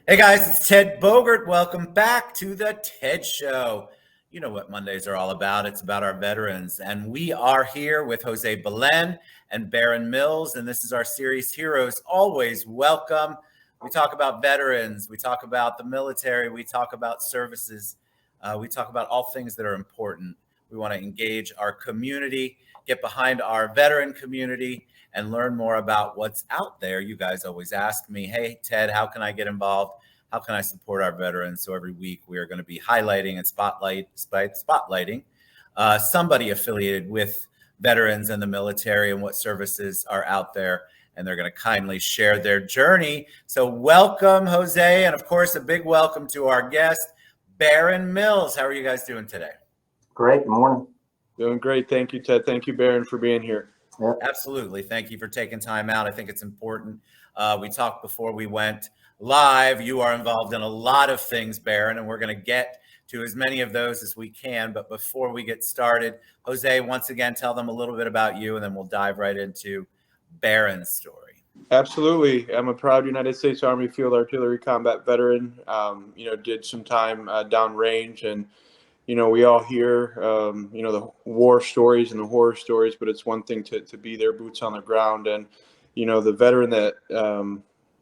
Hey guys, it's Ted Bogert. Welcome back to the TED Show. You know what Mondays are all about. It's about our veterans. And we are here with Jose Belen and Barron Mills. And this is our series, Heroes Always Welcome. We talk about veterans. We talk about the military. We talk about services. We talk about all things that are important. We want to engage our community, get behind our veteran community, and learn more about what's out there. You guys always ask me, hey, Ted, how can I get involved? How can I support our veterans? So every week we are going to be highlighting and spotlighting somebody affiliated with veterans and the military and what services are out there. And they're going to kindly share their journey. So welcome, Jose. And of course, a big welcome to our guest, Barron Mills. How are you guys doing today? Great. Good morning. Doing great. Thank you, Ted. Thank you, Barron, for being here. Yep. Absolutely. Thank you for taking time out. I think it's important. We talked before we went live. You are involved in a lot of things, Barron, and we're going to get to as many of those as we can. But before we get started, Jose, once again, tell them a little bit about you, and then we'll dive right into Barron's story. Absolutely. I'm a proud United States Army Field Artillery combat veteran. Did some time downrange, and we all hear, the war stories and the horror stories, but it's one thing to be there, boots on the ground. And, the veteran that,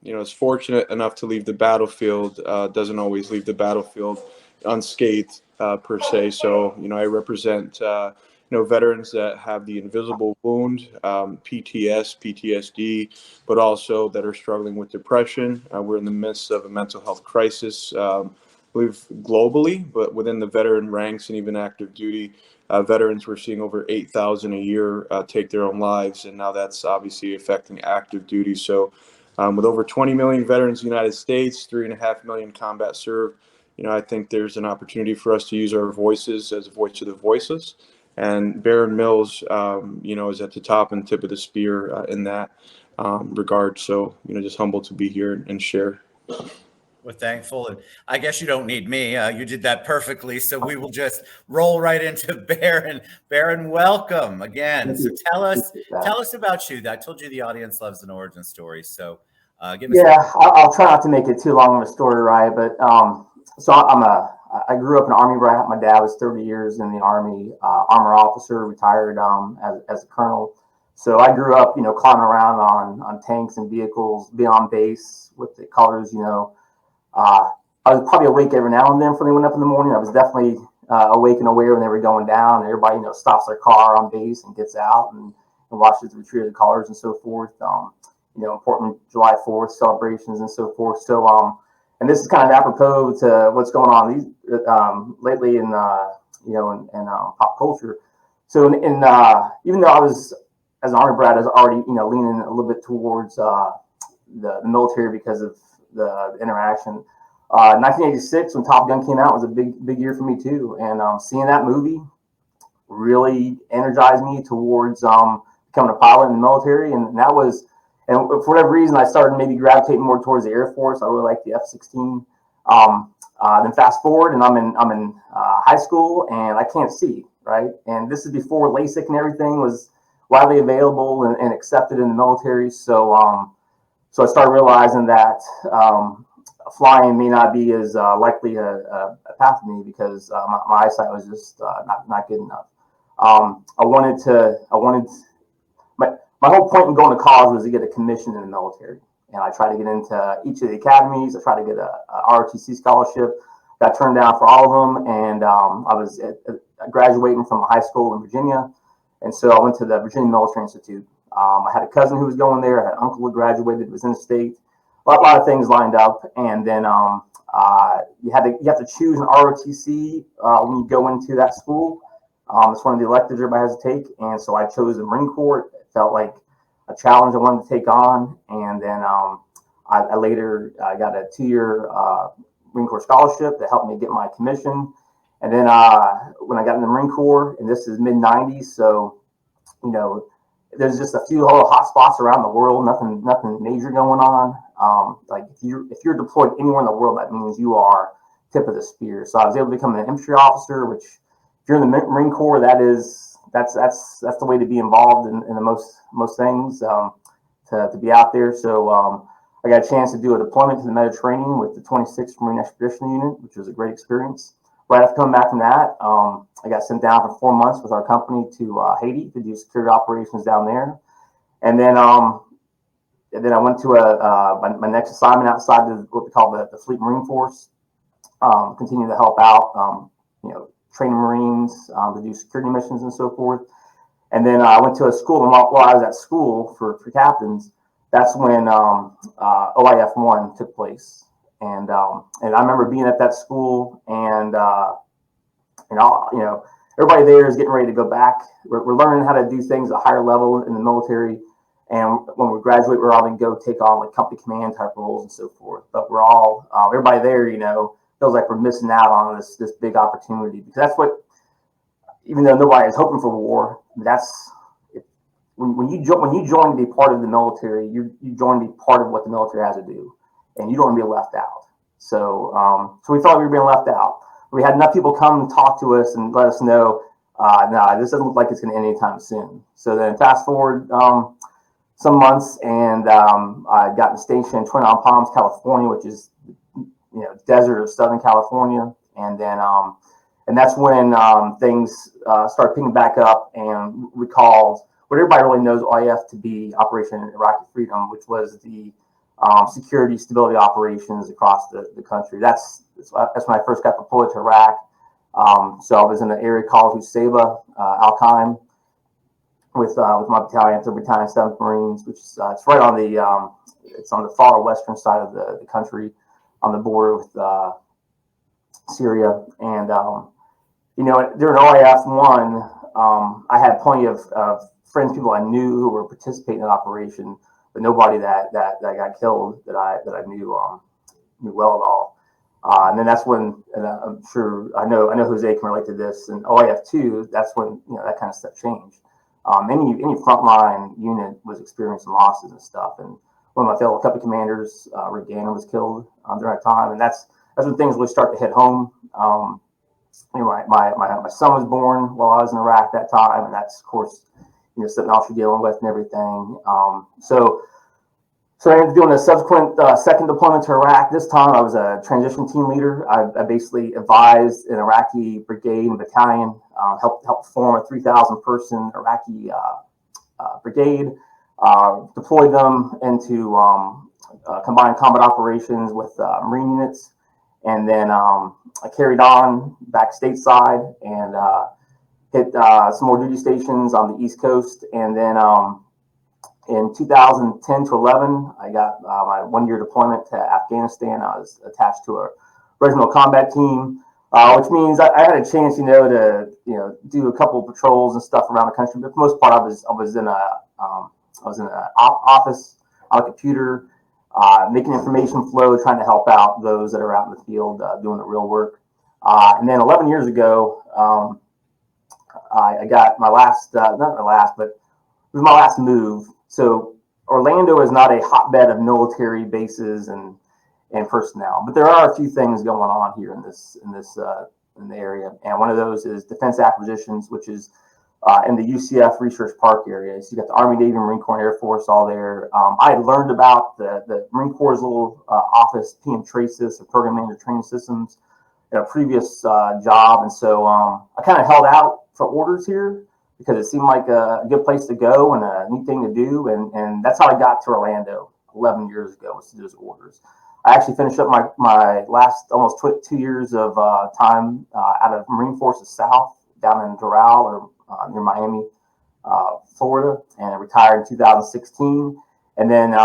is fortunate enough to leave the battlefield doesn't always leave the battlefield unscathed per se. So, I represent, veterans that have the invisible wound, PTSD, but also that are struggling with depression. We're in the midst of a mental health crisis. I believe globally, but within the veteran ranks and even active duty veterans, we're seeing over 8,000 a year take their own lives, and now that's obviously affecting active duty. So with over 20 million veterans in the United States, 3.5 million combat served, I think there's an opportunity for us to use our voices as a voice of the voiceless. And Barron Mills, is at the top and tip of the spear in that regard. So, just humbled to be here and share. We're thankful. And I guess you don't need me. You did that perfectly. So we will just roll right into Barron. Barron, welcome again. So tell us about you. I told you the audience loves an origin story. So give us. Yeah, I'll try not to make it too long of a story, right? But I grew up an Army brat. My dad was 30 years in the Army, armor officer, retired as a colonel. So I grew up, climbing around on tanks and vehicles, be on base with the colors, I was probably awake every now and then before they went up in the morning. I was definitely awake and aware when they were going down. And everybody, stops their car on base and gets out and watches the retrieve of the colors and so forth. Important July 4th celebrations and so forth. So, and this is kind of apropos to what's going on lately in pop culture. So, even though I was, as an Army brat, I was already leaning a little bit towards the military because of the interaction. 1986, when Top Gun came out, was a big year for me too, and seeing that movie really energized me towards becoming a pilot in the military, and for whatever reason, I started maybe gravitating more towards the Air Force. I really like the F-16. Then fast forward, and I'm in high school, and I can't see, right? And this is before LASIK and everything was widely available and accepted in the military. So I started realizing that flying may not be as likely a path for me because my eyesight was just not good enough. My whole point in going to college was to get a commission in the military, and I tried to get into each of the academies. I tried to get a ROTC scholarship. Got turned down for all of them, and I was graduating from a high school in Virginia, and so I went to the Virginia Military Institute. I had a cousin who was going there. I had an uncle who graduated, was in the state. A lot of things lined up, and then you have to choose an ROTC when you go into that school. It's one of the electives everybody has to take, and so I chose the Marine Corps. It felt like a challenge I wanted to take on, and then I later got a 2-year Marine Corps scholarship that helped me get my commission. And then when I got in the Marine Corps, and this is mid-90s, so there's just a few little hot spots around the world, nothing major going on. Like if you're deployed anywhere in the world, that means you are tip of the spear. So I was able to become an infantry officer, which if you're in the Marine Corps, that's the way to be involved in the most things, to be out there. So I got a chance to do a deployment to the Mediterranean with the 26th Marine Expedition Unit, which was a great experience. Right after coming back from that, I got sent down for 4 months with our company to Haiti to do security operations down there. And then I went to my next assignment outside of what we call the Fleet Marine Force. Continue to help out, training Marines to do security missions and so forth. And then I went to a school, and while I was at school for captains, that's when OIF 1 took place. And I remember being at that school, and everybody there is getting ready to go back. We're learning how to do things at a higher level in the military. And when we graduate, we're all going to go take on like company command type roles and so forth. But we're all, everybody there, feels like we're missing out on this big opportunity, because that's what, even though nobody is hoping for war, that's when you join to be part of the military, you join to be part of what the military has to do, and you don't want to be left out. So we thought we were being left out. We had enough people come and talk to us and let us know, no, this doesn't look like it's going to end anytime soon. So then fast forward some months, and I got stationed in Twin Island Palms, California, which is desert of Southern California, and then and that's when things started picking back up, and we called what everybody really knows OIF to be Operation Iraqi Freedom, which was the security stability operations across the country. That's when I first got deployed to Iraq. So I was in an area called Husayba, Al-Qaim, with my battalion, 3rd Battalion, 7th Marines, which is it's right on the it's on the far western side of the country, on the border with Syria. And during OIF 1, I had plenty of friends, people I knew who were participating in the operation, but nobody that got killed that I knew well at all. And then that's when, and I'm sure I know Jose can relate to this. And OIF 2, that's when that kind of stuff changed. Any frontline unit was experiencing losses and stuff. And one of my fellow company commanders, Rick Gannon, was killed during that time, and that's when things really start to hit home. My son was born while I was in Iraq that time, and that's of course something else you're dealing with and everything. So I ended up doing a subsequent second deployment to Iraq. This time I was a transition team leader. I basically advised an Iraqi brigade and battalion, helped form a 3,000 person Iraqi brigade, deployed them into combined combat operations with Marine units, and then I carried on back stateside and hit some more duty stations on the East Coast. And then in 2010 to 11, I got my 1-year deployment to Afghanistan. I was attached to a regional combat team, which means I had a chance, to do a couple of patrols and stuff around the country. But for the most part, I was in an office on a computer, making information flow, trying to help out those that are out in the field doing the real work. And then 11 years ago, I got my last, not my last, but it was my last move. So Orlando is not a hotbed of military bases and personnel, but there are a few things going on here in the area. And one of those is defense acquisitions, which is in the UCF Research Park area. So you got the Army, Navy, Marine Corps, and Air Force all there. I had learned about the Marine Corps' little office, PM Traces, or Program Manager Training Systems, in a previous job. And so I kind of held out for orders here because it seemed like a good place to go and a neat thing to do. And that's how I got to Orlando 11 years ago, was to do those orders. I actually finished up my last almost 2 years of time out of Marine Forces South down in Doral, or near Miami, Florida, and I retired in 2016. And then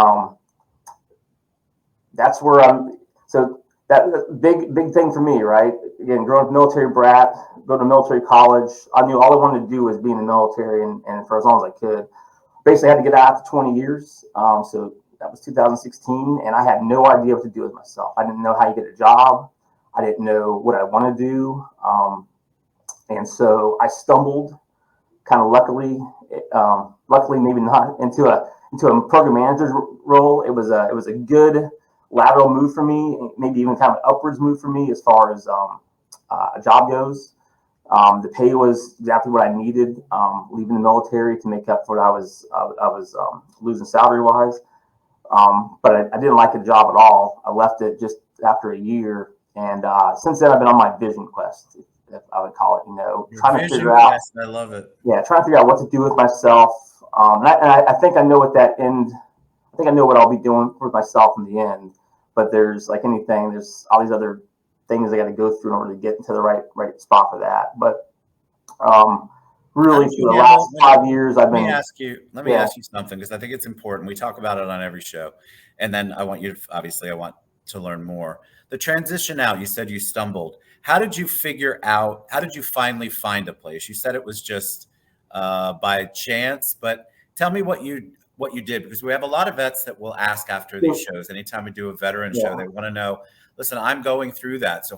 that's where so that's a big thing for me, right? Again, growing up military brat, go to military college. I knew all I wanted to do was be in the military, and for as long as I could. Basically, I had to get out after 20 years. So that was 2016, and I had no idea what to do with myself. I didn't know how you get a job. I didn't know what I want to do. And so I stumbled, kind of luckily maybe not, into a program manager's role. It was a good lateral move for me, maybe even kind of an upwards move for me as far as a job goes. The pay was exactly what I needed, leaving the military, to make up for what I was losing salary wise. But I didn't like the job at all. I left it just after a year. And since then, I've been on my vision quest, if I would call it, Your trying to vision figure out, quest, I love it. yeah, trying to figure out what to do with myself. I think I know what that end, I think I know what I'll be doing with myself in the end. But there's like anything, there's all these other things I got to go through in order to get into the right spot for that. But really, for the last 5 years, I've been. Let me ask you something, because I think it's important. We talk about it on every show, and then I want to learn more. The transition out, you said you stumbled. How did you finally find a place? You said it was just by chance, but tell me what you did, because we have a lot of vets that will ask after these shows. Anytime we do a veteran show, they want to know, listen, I'm going through that. So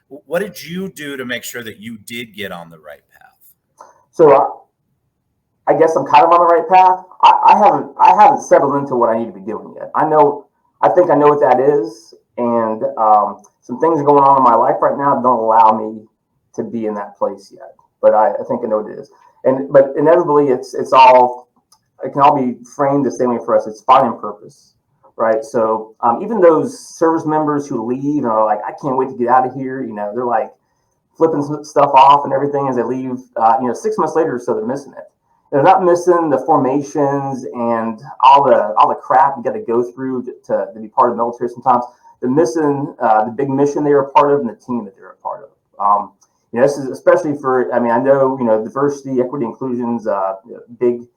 what did you do to make sure that you did get on the right path? So I guess I'm kind of on the right path. I haven't settled into what I need to be doing yet. I think I know what that is, and some things going on in my life right now don't allow me to be in that place yet. But I think I know what it is, but inevitably it can all be framed the same way for us. It's finding purpose, right? So even those service members who leave and are like, I can't wait to get out of here. They're like flipping stuff off and everything as they leave. 6 months later, so they're missing it. They're not missing the formations and all the crap you got to go through to be part of the military. Sometimes they're missing the big mission they were a part of and the team that they're a part of. This is especially for. I know diversity, equity, inclusion's big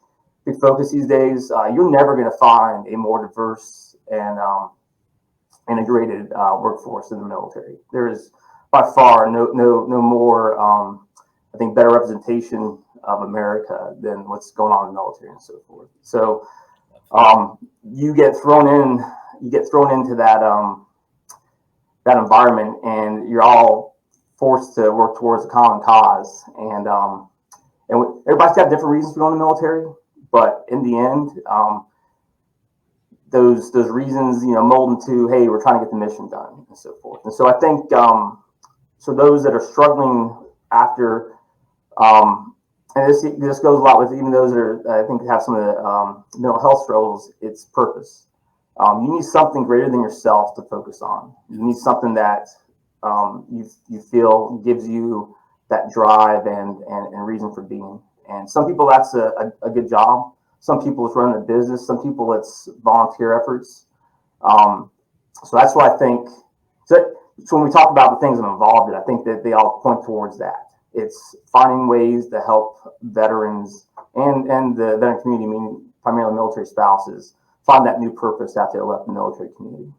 focus these days. You're never going to find a more diverse and integrated workforce in the military. There is by far no more. I think better representation of America than what's going on in the military and so forth. So you get thrown into that environment, and you're all forced to work towards a common cause. And everybody's got different reasons for going to the military, but in the end, those reasons mold into, hey, we're trying to get the mission done and so forth. And so I think so those that are struggling after. And this goes a lot with even those that are, I think, have some of the mental health struggles. It's purpose. You need something greater than yourself to focus on. You need something that you feel gives you that drive and reason for being. And some people that's a good job. Some people it's running a business. Some people it's volunteer efforts. So that's why I think. So when we talk about the things I'm involved in, I think that they all point towards that. It's finding ways to help veterans and the veteran community, meaning primarily military spouses, find that new purpose after they left the military community.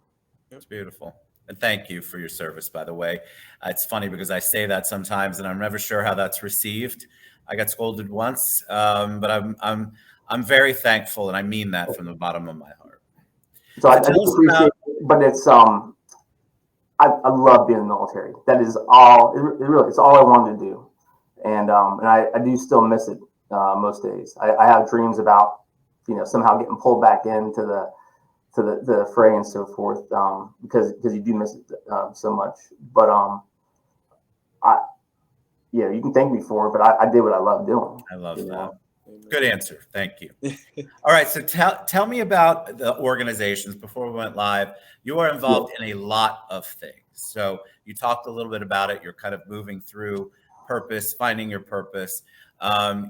That's beautiful. And thank you for your service, by the way. It's funny because I say that sometimes, and I'm never sure how that's received. I got scolded once, but I'm very thankful, and I mean that from the bottom of my heart. So I do appreciate it, but it's I love being in the military. That is all. It's all I wanted to do, and I do still miss it most days. I have dreams about somehow getting pulled back into the fray and so forth because you do miss it so much. But you can thank me for it, but I did what I love doing. I love that. Good answer. Thank you. All right. So tell me about the organizations before we went live. You are involved in a lot of things. So you talked a little bit about it. You're kind of moving through purpose, finding your purpose.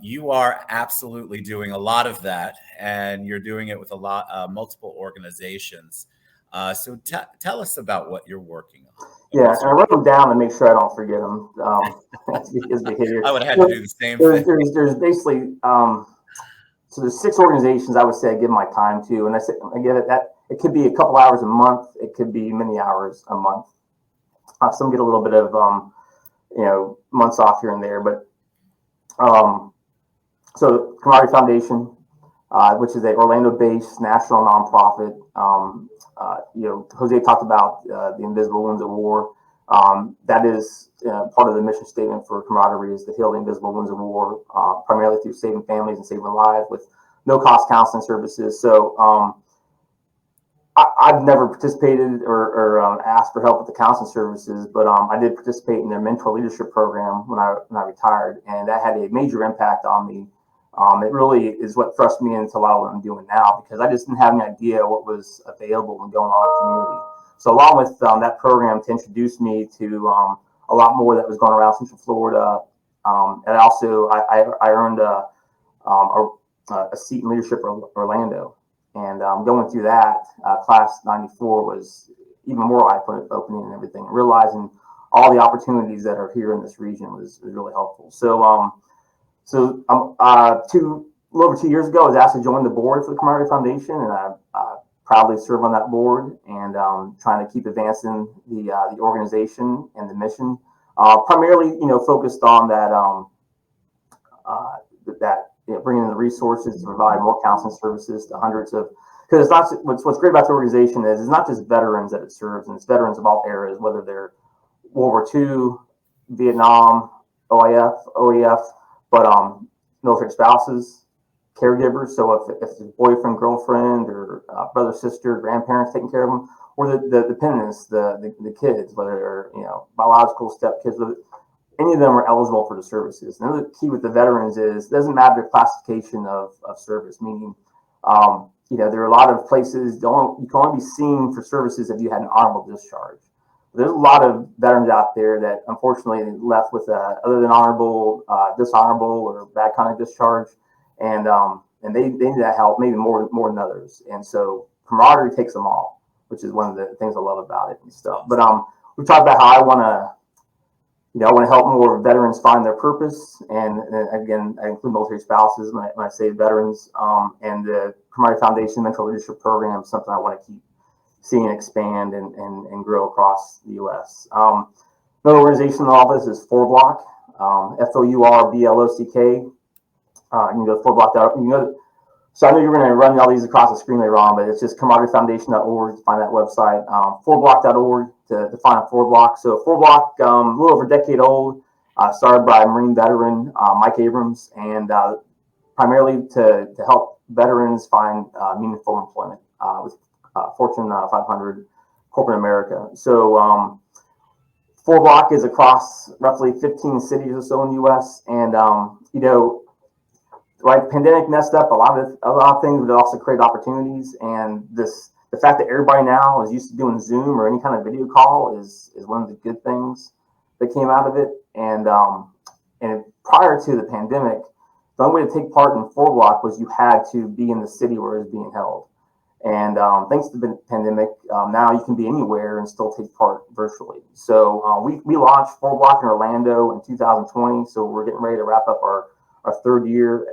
You are absolutely doing a lot of that, and you're doing it with multiple organizations. So tell us about what you're working on. Yeah, and I wrote them down to make sure I don't forget them. His behavior. I would have had to do the same thing. There's basically so there's 6 organizations I would say I give my time to, and I give it that it could be a couple hours a month, it could be many hours a month. Some get a little bit of months off here and there, but so Camaraderie Foundation, which is a Orlando-based national nonprofit. Jose talked about the Invisible Wounds of War. That is part of the mission statement for Camaraderie is to heal the invisible wounds of war, primarily through saving families and saving lives with no-cost counseling services. So I've never participated or asked for help with the counseling services, but I did participate in their mentor leadership program when I retired, and that had a major impact on me It really is what thrust me into a lot of what I'm doing now, because I just didn't have any idea what was available and going on in the community. So along with that program to introduce me to a lot more that was going around Central Florida, and also I earned a seat in Leadership Orlando. And going through that, class 94 was even more eye-opening and everything. Realizing all the opportunities that are here in this region was really helpful. So, a little over 2 years ago, I was asked to join the board for the Camaraderie Foundation, and I proudly serve on that board and trying to keep advancing the organization and the mission. Primarily, focused on that bringing in the resources to provide more counseling services to hundreds of. Because it's not what's great about the organization is it's not just veterans that it serves, and it's veterans of all eras, whether they're World War II, Vietnam, OEF, but military spouses, caregivers. So if it's a boyfriend, girlfriend, or brother, sister, grandparents taking care of them, or the dependents, the kids, whether they're biological stepkids, any of them are eligible for the services. And the key with the veterans is it doesn't matter the classification of service, meaning there are a lot of places you can only be seen for services if you had an honorable discharge. There's a lot of veterans out there that unfortunately left with other than honorable, dishonorable, or bad kind of discharge, and they need that help maybe more than others. And so camaraderie takes them all, which is one of the things I love about it and stuff. But we talked about how I want to help more veterans find their purpose, and again, I include military spouses when I say veterans, and the Camaraderie Foundation Mental Leadership Program is something I want to keep seeing expand and grow across the U.S. Another organization in the office is 4Block, FOURBLOCK. You can go to 4block.org. So I know you're going to run all these across the screen later on, but it's just camaradieriefoundation.org to find that website. 4block.org to find 4Block. So 4Block, a little over a decade old, started by Marine veteran Mike Abrams, and primarily to help veterans find meaningful employment with Fortune 500 corporate America. So 4Block is across roughly 15 cities or so in the U.S. And right, pandemic messed up a lot of things, but it also created opportunities. And the fact that everybody now is used to doing Zoom or any kind of video call is one of the good things that came out of it. And prior to the pandemic, the only way to take part in 4Block was you had to be in the city where it was being held. And thanks to the pandemic, now you can be anywhere and still take part virtually. So we launched 4Block in Orlando in 2020. So we're getting ready to wrap up our third year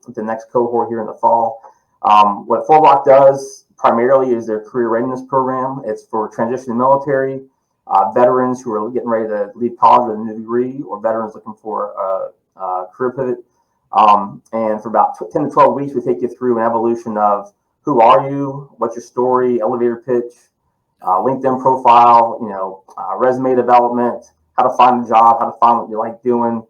with the next cohort here in the fall. What 4Block does primarily is their career readiness program. It's for transitioning military, veterans who are getting ready to leave college with a new degree, or veterans looking for a career pivot. And for about 10 to 12 weeks, we take you through an evolution of who are you, what's your story, elevator pitch, LinkedIn profile, resume development, how to find a job, how to find what you like doing,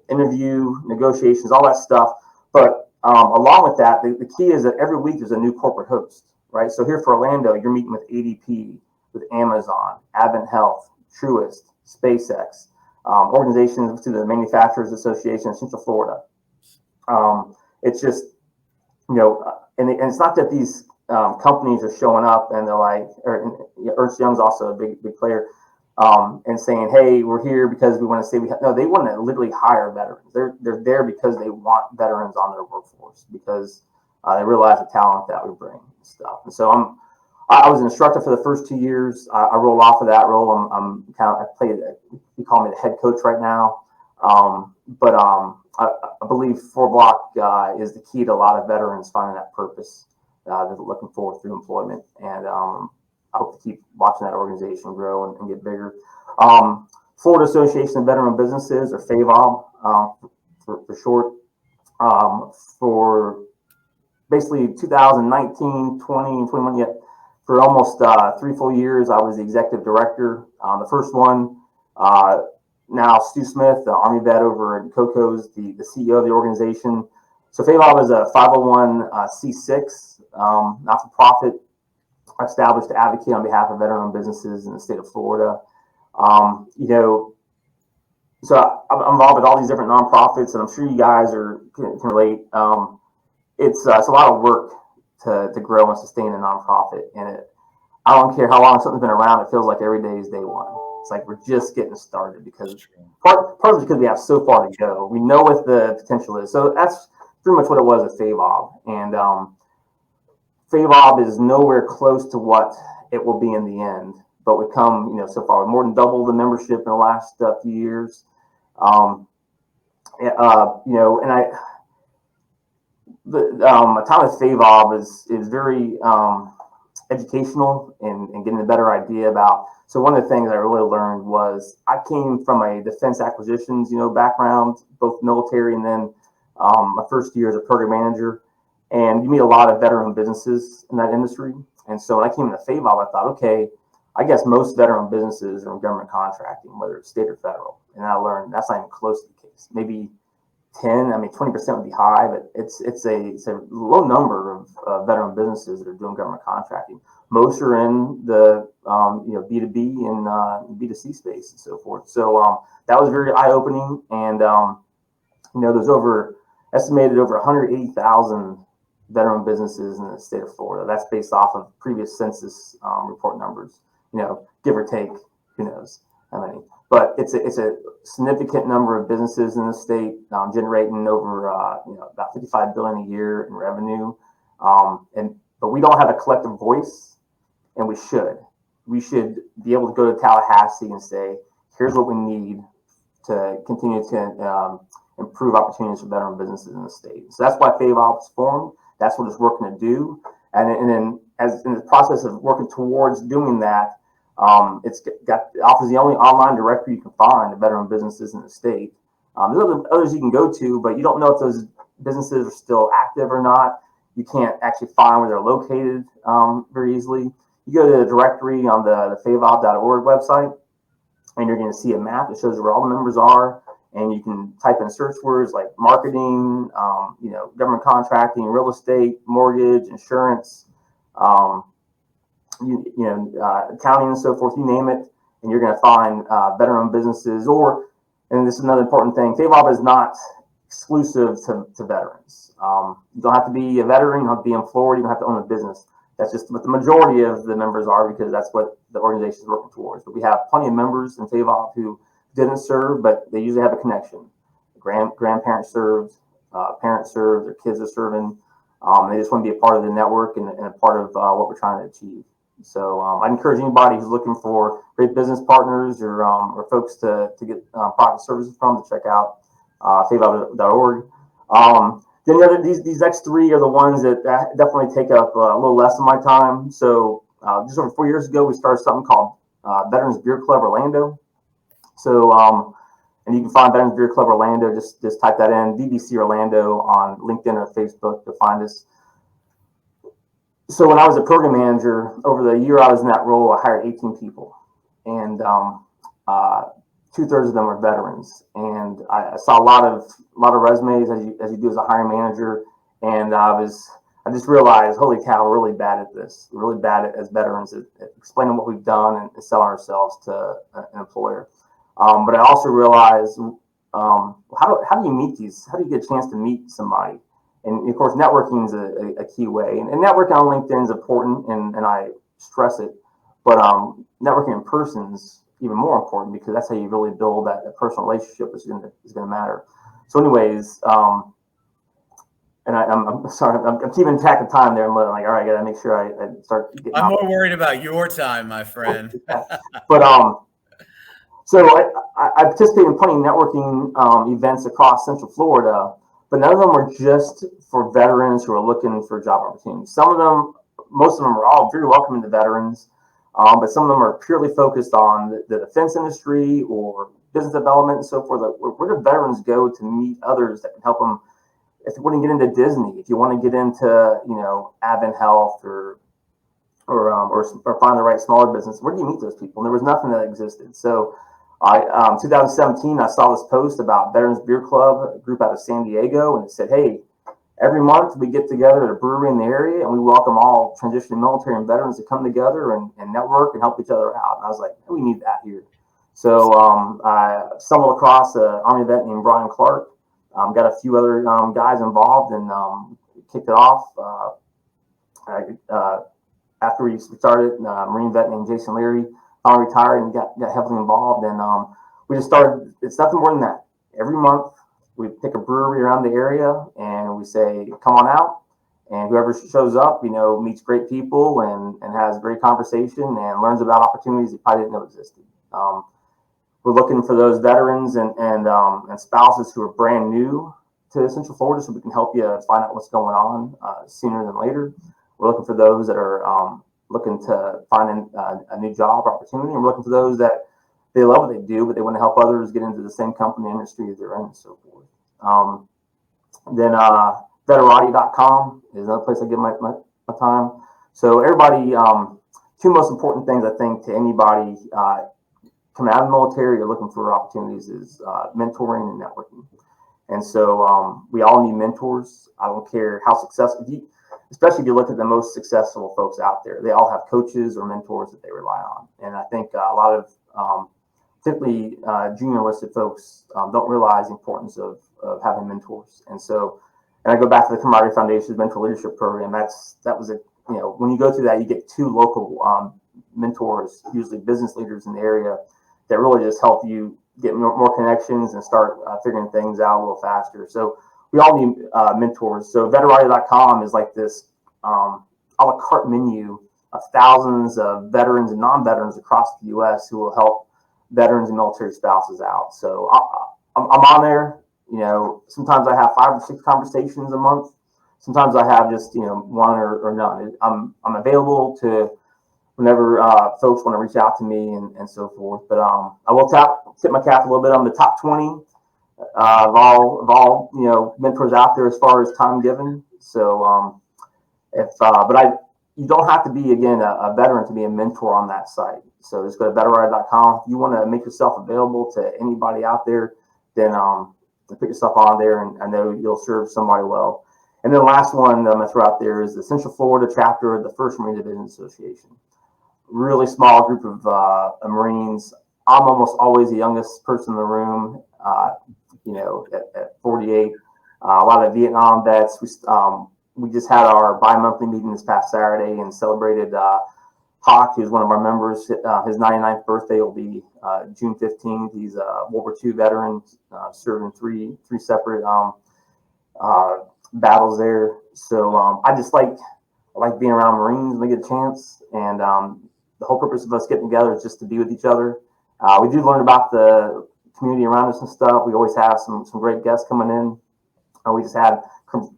interview, negotiations, all that stuff. But along with that, the key is that every week there's a new corporate host, right? So here for Orlando, you're meeting with ADP, with Amazon, Advent Health, Truist, SpaceX, organizations through the Manufacturers Association of Central Florida. It's just, and it's not that these companies are showing up and they're like, Ernst Young's also a big player, and saying, hey, we're here because we want to say no, they want to literally hire veterans. They're there because they want veterans on their workforce, because they realize the talent that we bring and stuff. And so I was an instructor for the first 2 years. I rolled off of that role. I you call me the head coach right now. But I believe 4Block is the key to a lot of veterans finding that purpose that they're looking for through employment. And I hope to keep watching that organization grow and get bigger. Florida Association of Veteran Businesses, or FAVOB for short, for basically 2019, 20, and 21 yet. For almost 3 full years, I was the executive director. The first one, now Stu Smith, the Army vet over at COCO's, the CEO of the organization. So FAVOB is a 501c6 not-for-profit established to advocate on behalf of veteran-owned businesses in the state of Florida. So I'm involved with all these different nonprofits, and I'm sure you guys can relate. It's a lot of work to grow and sustain a nonprofit, and I don't care how long something's been around. It feels like every day is day one. It's like we're just getting started because part of it's because we have so far to go. We know what the potential is. So that's pretty much what it was at FAVOB. And FAVOB is nowhere close to what it will be in the end. But we've come, so far, more than double the membership in the last few years. And my time at FAVOB is very educational and getting a better idea about. So one of the things I really learned was I came from a defense acquisitions, background, both military and then my first year as a program manager. And you meet a lot of veteran businesses in that industry. And so when I came into FAVOB, I thought, okay, I guess most veteran businesses are in government contracting, whether it's state or federal. And I learned that's not even close to the case. Maybe 20% would be high, but it's a low number of veteran businesses that are doing government contracting. Most are in the B2B and B2C space and so forth. So that was very eye-opening, and there's estimated over 180,000 veteran businesses in the state of Florida. That's based off of previous census report numbers. Give or take, who knows how many. But it's a significant number of businesses in the state, generating over about $55 billion a year in revenue. But we don't have a collective voice, and we should. We should be able to go to Tallahassee and say, here's what we need to continue to improve opportunities for veteran businesses in the state. So that's why FAVOB was formed. That's what it's working to do. And then as in the process of working towards doing that, offers the only online directory you can find of veteran businesses in the state. There's others you can go to, but you don't know if those businesses are still active or not. You can't actually find where they're located very easily. You go to the directory on the favob.org website, and you're going to see a map that shows where all the members are, and you can type in search words like marketing, government contracting, real estate, mortgage, insurance, accounting and so forth, you name it, and you're going to find veteran businesses. And this is another important thing, FAVOB is not exclusive to veterans. You don't have to be a veteran, you don't have to be employed, you don't have to own a business. That's just what the majority of the members are, because that's what the organization is working towards. But we have plenty of members in FAVOB who didn't serve, but they usually have a connection. Grandparents served, parents served, their kids are serving. They just want to be a part of the network and a part of what we're trying to achieve. So I encourage anybody who's looking for great business partners or folks to get product services from to check out favob.org. Then these next three are the ones that definitely take up a little less of my time. So just over 4 years ago, we started something called Veterans Beer Club Orlando. So and you can find Veterans Beer Club Orlando. Just type that in, VBC Orlando, on LinkedIn or Facebook to find us. So when I was a program manager, over the year I was in that role, I hired 18 people, and 2/3 of them were veterans. And I saw a lot of resumes as you do as a hiring manager, and I just realized, holy cow, we're really bad at this. We're really bad as veterans at explaining what we've done and selling ourselves to an employer. But I also realized, how do you meet these? How do you get a chance to meet somebody? And of course, networking is a key way. And networking on LinkedIn is important, and I stress it. But networking in person is even more important, because that's how you really build that personal relationship is going to matter. So, anyways, and I'm sorry, I'm keeping track of time there. I'm like, all right, I got to make sure I start getting. I'm more worried about your time, my friend. But so I participate in plenty of networking events across Central Florida. But none of them are just for veterans who are looking for job opportunities. Most of them are all very welcoming to veterans, but some of them are purely focused on the defense industry or business development and so forth. Where do veterans go to meet others that can help them? If you want to get into Disney, if you want to get into Advent Health or find the right smaller business, where do you meet those people? And there was nothing that existed. So 2017, I saw this post about Veterans Beer Club, a group out of San Diego, and it said, hey, every month we get together at a brewery in the area, and we welcome all transitioning military and veterans to come together and network and help each other out. And I was like, we need that here. So I stumbled across an Army vet named Brian Clark. Got a few other guys involved and kicked it off. After we started, Marine vet named Jason Leary finally retired and got heavily involved. And we just started, it's nothing more than that. Every month, we pick a brewery around the area and we say, come on out. And whoever shows up, meets great people and has a great conversation and learns about opportunities that probably didn't know existed. We're looking for those veterans and spouses who are brand new to Central Florida, so we can help you find out what's going on sooner than later. We're looking for those that are looking to find a new job opportunity. And we're looking for those that they love what they do, but they want to help others get into the same company industry that they're in and so forth. Then Veterati.com is another place I give my time. So everybody, two most important things I think to anybody coming out of the military or looking for opportunities is mentoring and networking. And so we all need mentors. I don't care how successful, especially if you look at the most successful folks out there, they all have coaches or mentors that they rely on. And I think a lot of particularly junior enlisted folks don't realize the importance of having mentors. And so, and I go back to the Camaraderie Foundation's mentor leadership program. That was when you go through that, you get two local mentors, usually business leaders in the area, that really just help you get more connections and start figuring things out a little faster. So we all need mentors. So Veterati.com is like this a la carte menu of thousands of veterans and non-veterans across the U.S. who will help veterans and military spouses out. So I'm on there. Sometimes I have 5 or 6 conversations a month. Sometimes I have just one or none. I'm available to whenever folks want to reach out to me and so forth. But I will tip my cap a little bit on the top 20 of all mentors out there as far as time given. So you don't have to be, again, a veteran to be a mentor on that site. So just go to veterati.com. If you want to make yourself available to anybody out there, then put yourself on there, and I know you'll serve somebody well. And then the last one I'm going to throw out there is the Central Florida chapter of the 1st Marine Division Association. Really small group of Marines. I'm almost always the youngest person in the room, at 48. A lot of Vietnam vets. We just had our bi-monthly meeting this past Saturday and celebrated Hawk, who's one of our members. His 99th birthday will be June 15th. He's a World War II veteran, served in three separate battles there. So I like being around Marines when they get a chance. And the whole purpose of us getting together is just to be with each other. We do learn about the community around us and stuff. We always have some great guests coming in. We just had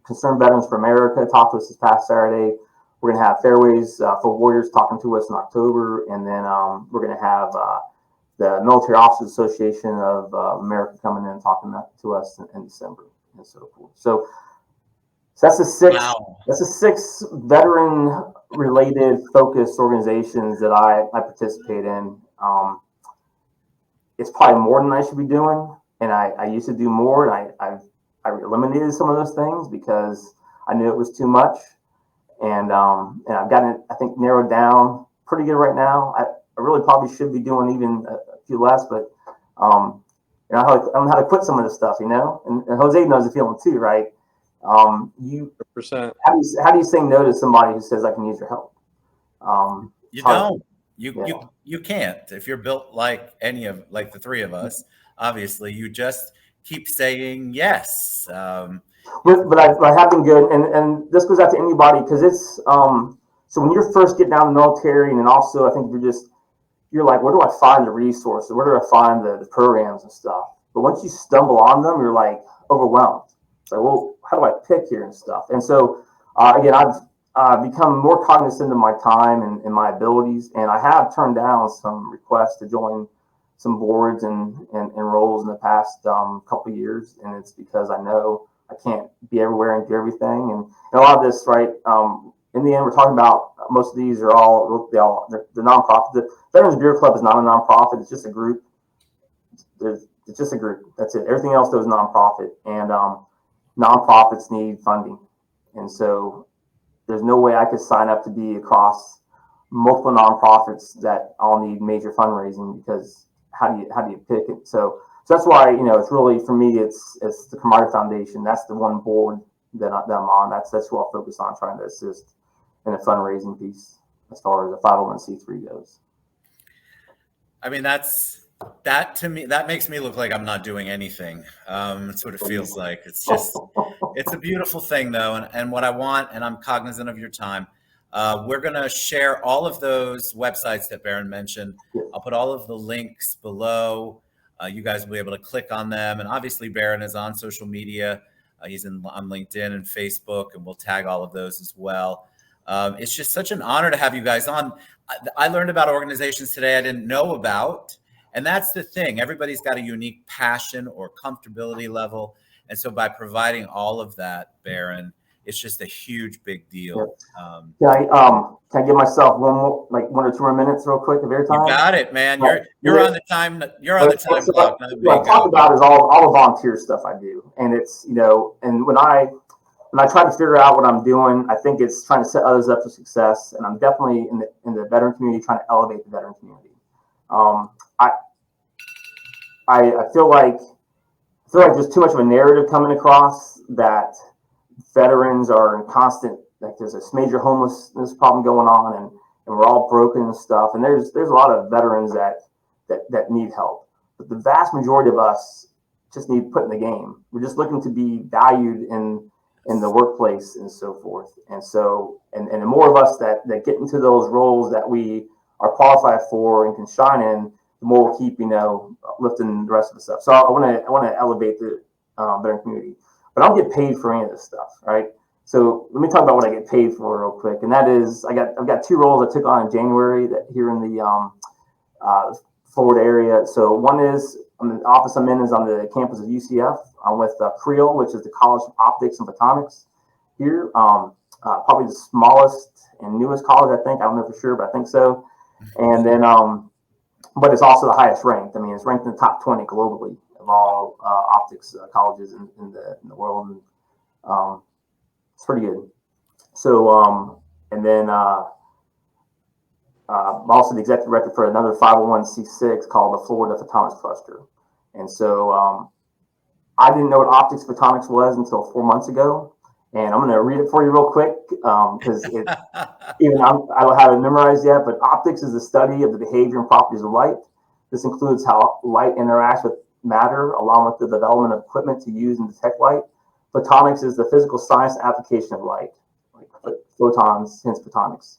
Concerned Veterans for America talk to us this past Saturday. We're going to have Fairways for Warriors talking to us in October. And then we're going to have the Military Officers Association of America coming in and talking to us in December and so forth. So that's the 6. Wow. That's the 6 veteran-related focused organizations that I participate in. It's probably more than I should be doing, and I used to do more, and I eliminated some of those things because I knew it was too much, and I've gotten it, I think, narrowed down pretty good right now. I really probably should be doing even a few less, but I don't know how to quit some of this stuff, and Jose knows the feeling too, right? 100%. How do you say no to somebody who says I can use your help? You don't. You can't. If you're built like the 3 of us, obviously you just keep saying yes. But I have been good, and this goes out to anybody because it's so when you're first getting out of the military, and then also I think you're like, where do I find the resources? Where do I find the programs and stuff? But once you stumble on them, you're like overwhelmed. It's like, well, how do I pick here and stuff? And so again, I've become more cognizant of my time and my abilities, and I have turned down some requests to join some boards and roles in the past couple of years, and it's because I know I can't be everywhere and do everything. And a lot of this, right? In the end, we're talking about most of these are they're nonprofit. The Veterans Beer Club is not a nonprofit; it's just a group. It's just a group. That's it. Everything else is nonprofit, and nonprofits need funding, and so there's no way I could sign up to be across multiple nonprofits that all need major fundraising because how do you pick it? So that's why, it's really, for me, it's the Camaraderie Foundation. That's the one board that I'm on. That's who I'll focus on, trying to assist in the fundraising piece as far as the 501c3 goes. I mean, that to me, that makes me look like I'm not doing anything. That's what it feels like. It's just, it's a beautiful thing though. And what I want, and I'm cognizant of your time, we're going to share all of those websites that Barron mentioned. I'll put all of the links below. You guys will be able to click on them. And obviously Barron is on social media. He's on LinkedIn and Facebook, and we'll tag all of those as well. It's just such an honor to have you guys on. I learned about organizations today I didn't know about. And that's the thing. Everybody's got a unique passion or comfortability level. And so by providing all of that, Barron, it's just a huge, big deal. Can I give myself one or 2 more minutes real quick of airtime? You got it, man. You're on the time. You're on the time clock. What I talk about is all the volunteer stuff I do. And it's, and when I try to figure out what I'm doing, I think it's trying to set others up for success. And I'm definitely in the veteran community, trying to elevate the veteran community. I feel like there's too much of a narrative coming across that veterans are in constant, like there's this major homelessness problem going on, and we're all broken and stuff. And there's a lot of veterans that need help, but the vast majority of us just need put in the game. We're just looking to be valued in the workplace and so forth. And so, and the more of us that get into those roles that we are qualified for and can shine in, the more we'll keep, lifting the rest of the stuff. So I want to elevate the veteran community, but I don't get paid for any of this stuff, right? So let me talk about what I get paid for real quick, and that is I've got 2 roles I took on in January that here in the Florida area. So one is the office I'm in is on the campus of UCF. I'm with Creel, which is the College of Optics and Photonics here. Probably the smallest and newest college, I think. I don't know for sure, but I think so. And then, but it's also the highest ranked. I mean, it's ranked in the top 20 globally of all optics colleges in the world. And, it's pretty good. So, and then I'm also the executive director for another 501c6 called the Florida Photonics Cluster. And so I didn't know what optics photonics was until 4 months ago. And I'm going to read it for you real quick because I don't have it memorized yet. But optics is the study of the behavior and properties of light. This includes how light interacts with matter, along with the development of equipment to use and detect light. Photonics is the physical science application of light, like photons, hence photonics.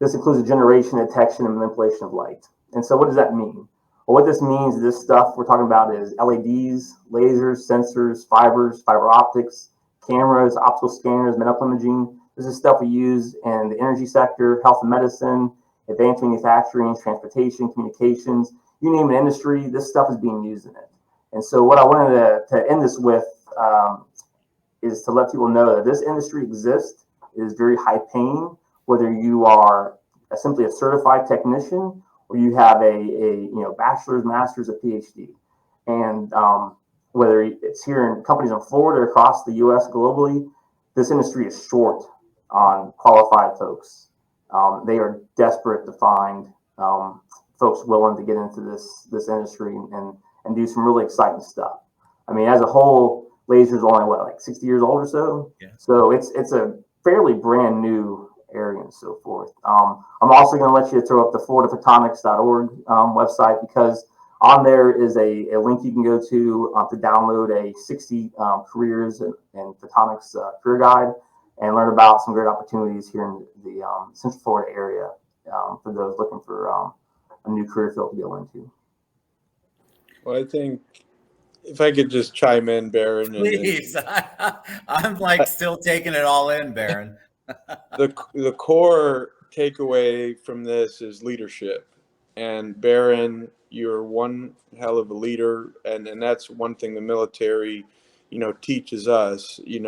This includes the generation, detection, and manipulation of light. And so what does that mean? Well, what this means is this stuff we're talking about is LEDs, lasers, sensors, fibers, fiber optics, cameras, optical scanners, medical imaging. This is stuff we use in the energy sector, health and medicine, advanced manufacturing, transportation, communications, you name an industry, this stuff is being used in it. And so what I wanted to end this with is to let people know that this industry exists. It is very high paying, whether you are simply a certified technician or you have a bachelor's, master's, or PhD. And whether it's here in companies in Florida or across the U.S. globally, this industry is short on qualified folks. They are desperate to find folks willing to get into this industry and do some really exciting stuff. I mean, as a whole, laser's only like 60 years old or so. Yeah. So it's a fairly brand new area and so forth. I'm also going to let you throw up the floridaphotonics.org website, because on there is a link you can go to download a 60 careers and photonics career guide and learn about some great opportunities here in the Central Florida area for those looking for a new career field to go into. Well, I think if I could just chime in, Barron. Please. I'm like still taking it all in, Barron. The core takeaway from this is leadership. And Barron, you're one hell of a leader. And that's one thing the military, teaches us. You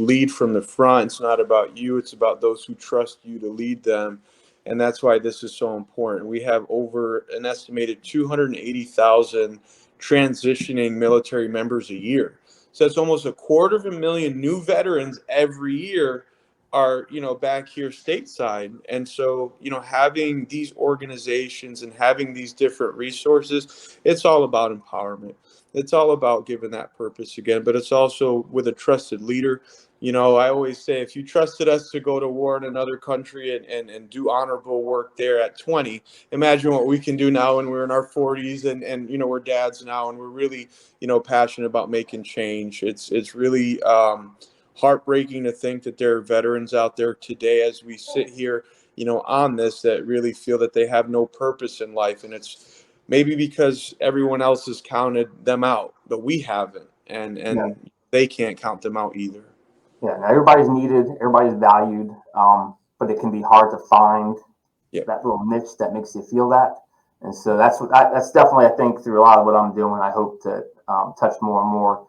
lead from the front. It's not about you. It's about those who trust you to lead them. And that's why this is so important. We have over an estimated 280,000 transitioning military members a year. So that's almost 250,000 new veterans every year are, back here stateside. And so, having these organizations and having these different resources, it's all about empowerment. It's all about giving that purpose again, but it's also with a trusted leader. I always say, if you trusted us to go to war in another country and do honorable work there at 20, imagine what we can do now when we're in our 40s and we're dads now, and we're really, passionate about making change. It's really, heartbreaking to think that there are veterans out there today, as we sit here, on this, that really feel that they have no purpose in life. And it's maybe because everyone else has counted them out, but we haven't, and they can't count them out either. Yeah, now everybody's needed, everybody's valued, but it can be hard to find that little niche that makes you feel that. And so that's definitely, I think, through a lot of what I'm doing, I hope to touch more and more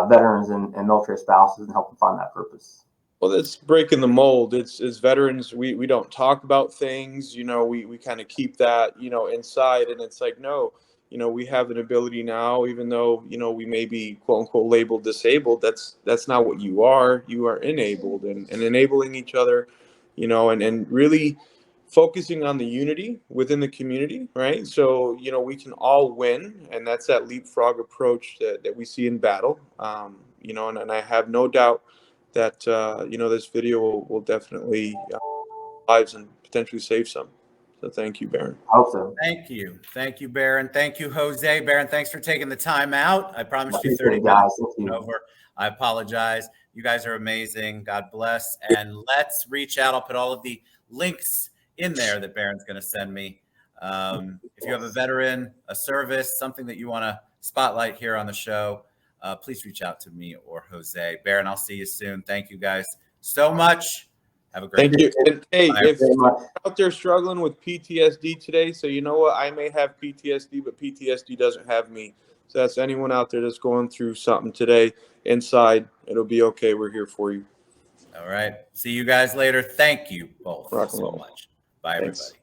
veterans and military spouses and help them find that purpose. Well, that's breaking the mold. It's as veterans, we don't talk about things, we kind of keep that, inside. And it's like, no, we have an ability now, even though, we may be quote unquote labeled disabled. That's not what you are. You are enabled, and enabling each other, and really focusing on the unity within the community, right? So, we can all win. And that's that leapfrog approach that we see in battle, and I have no doubt that, this video will definitely lives and potentially save some. So thank you, Barron. I hope so. Thank you. Thank you, Barron. Thank you, Jose. Barron, thanks for taking the time out. I promised you 30 minutes over. I apologize. You guys are amazing. God bless. And let's reach out. I'll put all of the links in there that Barron's going to send me. If you have a veteran, a service, something that you want to spotlight here on the show, please reach out to me or Jose. Barron, I'll see you soon. Thank you guys so much. Have a great day. Thank you. And hey, if you're out there struggling with PTSD today, so you know what? I may have PTSD, but PTSD doesn't have me. So that's anyone out there that's going through something today inside. It'll be okay. We're here for you. All right. See you guys later. Thank you both so much. Bye, everybody.